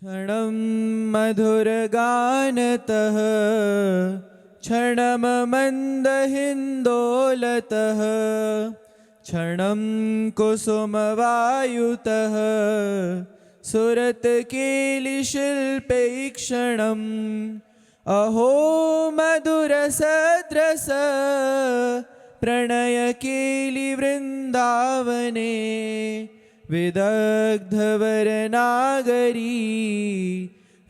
क्षणं मधुरगानतः क्षणं मन्दहिन्दोलतः क्षणं कुसुमवायुतः सुरतकेलिशिल्पैक्षणम् अहो मधुरसद्रस प्रणयकेलिवृन्दावने विदग्धवरनागरी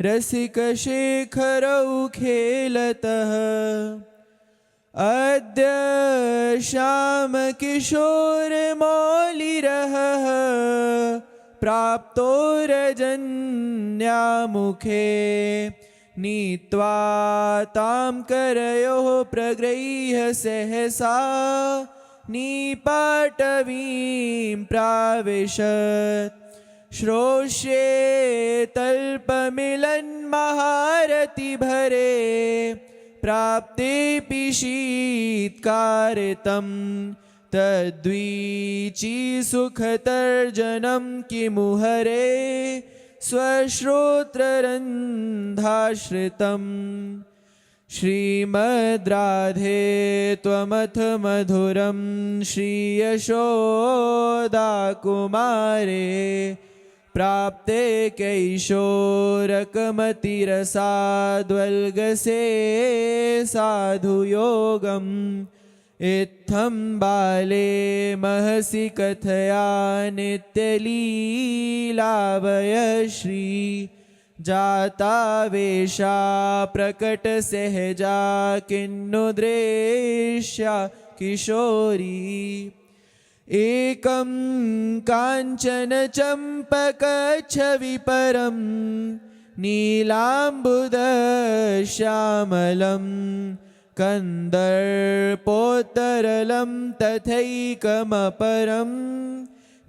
रसिकशेखरौ खेलतः अद्य श्यामकिशोरमौलिरहः प्राप्तो रजन्यामुखे नीत्वा तां करयोः प्रगृह्य सहसा निपाटवीं प्राविशत् श्रोष्ये तल्पमिलन्महारतिभरे प्राप्तेऽपि शीत्कारितं तद्वीची सुखतर्जनं किमु हरे स्वश्रोत्ररन्ध्राश्रितम् श्रीमद्राधे त्वमथ मधुरं श्रीयशोदाकुमारे प्राप्ते कैशोरकमतिरसाद्वल्गसे साधुयोगम् इत्थं बाले महसि कथया नित्यलीलावयश्री जातावेशा प्रकटसहजा किन्नु दृश्या किशोरी एकं काञ्चनचम्पकच्छविपरं नीलाम्बुदश्यामलं कन्दर्पोत्तरलं तथैकमपरं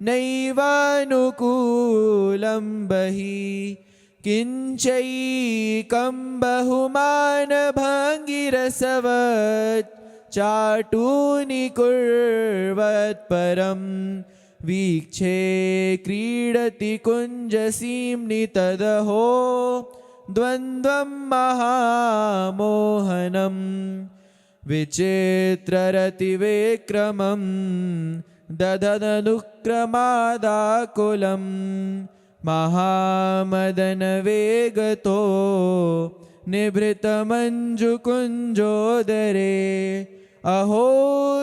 नैवानुकूलं बहिः किञ्चैकं बहुमानभङ्गिरसवत् चाटूनिकुर्वत्परं वीक्षे क्रीडति कुञ्जसीम्नि तदहो द्वन्द्वं महामोहनं विचित्ररतिविक्रमं दददनुक्रमादाकुलं महामदनवेगतो निभृतमञ्जुकुञ्जोदरे अहो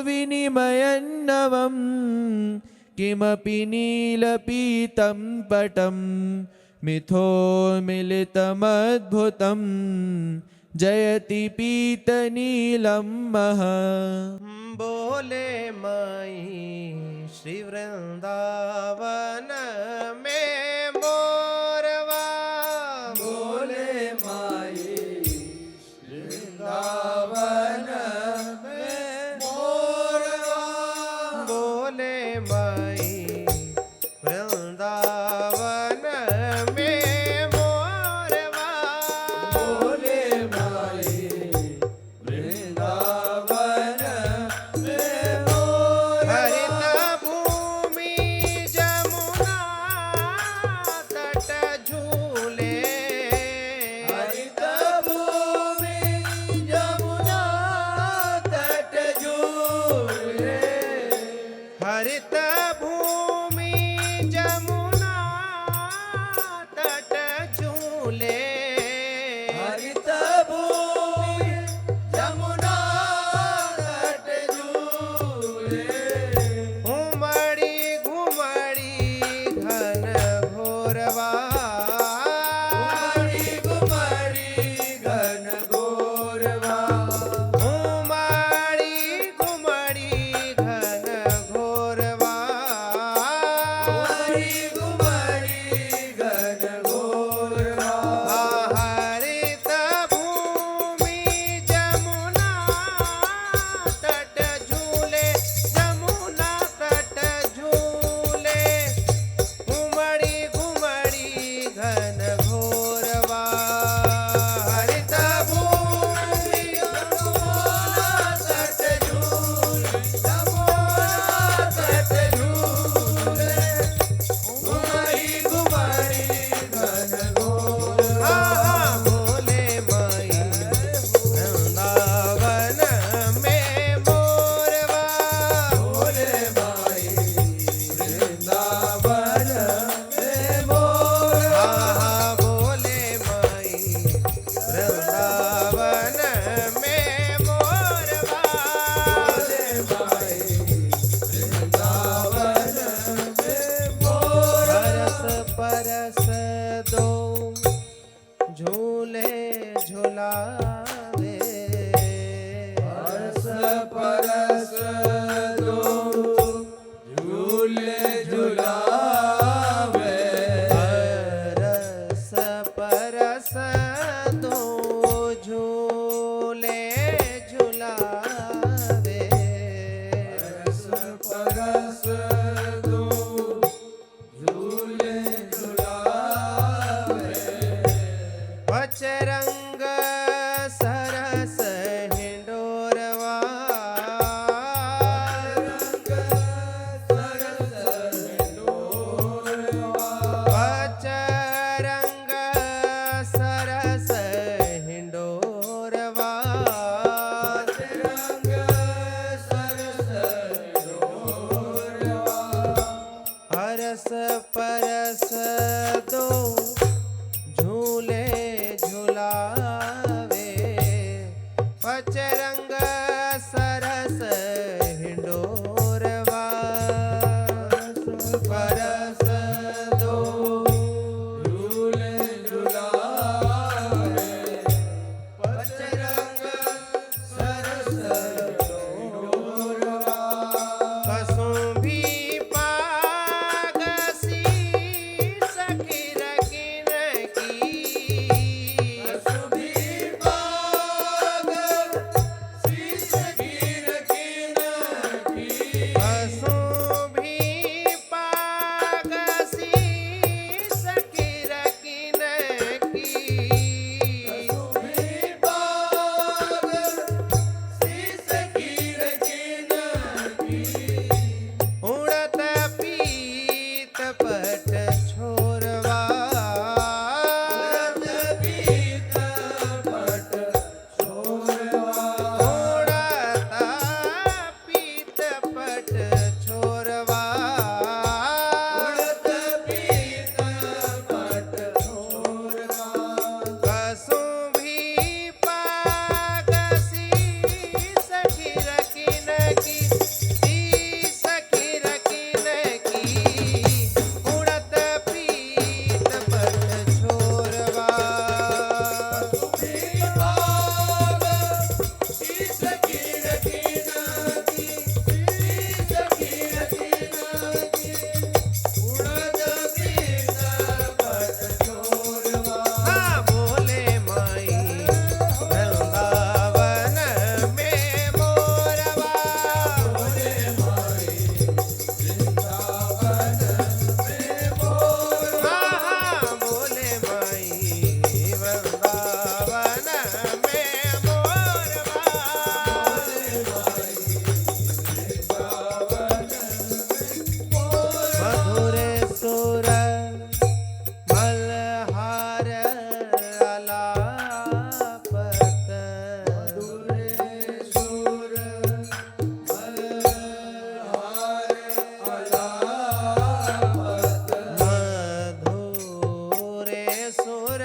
विनिमयन्नवं किमपि नीलपीतं पटं मिथो मिलितमद्भुतं जयति पीतनीलं मह बोले मई श्री वृंदावन में मोरवा बोले माई वृंदावन में मोरवा बोले मई वृंदावन में मोरवा बोले माई वृंदावन में मोरवा हरित भूमि जमुना तट झूले हरित भूमि जमुना तट झूले हरित भूमि जमुना तट झूले हरित भूमि जमुना तट झूले घुमड़ी घुमड़ी घन घोरवा घुमड़ी घुमड़ी घन घोरवा घुमड़ी घुमड़ी घन घोरवा घुमड़ी घुमड़ी घन घोरवा हरित भूमि जमुना तट झूले जमुना तट झूले घुमड़ी घुमड़ी घन घोरवा हरित भूमि जमुना तट झूले जमुना तट झूले घुमड़ी घुमड़ी घन घोरवा झुलावे हर्ष परस दो झूले झुलावे हरस परस दो झूले झुलावे हर्ष परस दो झूले झुलावे पचरंग सरस हिंडोरवा रंग सरस डोरवा पचरंग सरस हिंडोरवा रंग सरस डोरवा हरस परस दो झूले झुलावे पचरंग सरस हिंडोरवा परस दो झूले झुलावे पचरंग सरस डोरवा कसुंभी पागसी सखीर किनकी सुभी बाग शीस गिर किनकी कसुंभी पागसी सखीर किनकी सुभी बाग शीस गिर किनकी उड़त पीत पट छोरवा उड़त पीत पट छोरवा उड़त पीत पट छोरवा उड़त पीत पट छोरवा कसुंभी पागसी सखीर किनकी सखीर किनकी उड़त पीत पट छोरवा सुभी बाग शीस गिर किनकी शीस गिर किनकी उड़त पीत पट छोरवा बोले माई वृंदावन में मोरवा बोले माई वृंदावन में मोरवा बोले माई वृंदावन में मोरवा मधुर सुर मल्हार अलापत मधुर सुर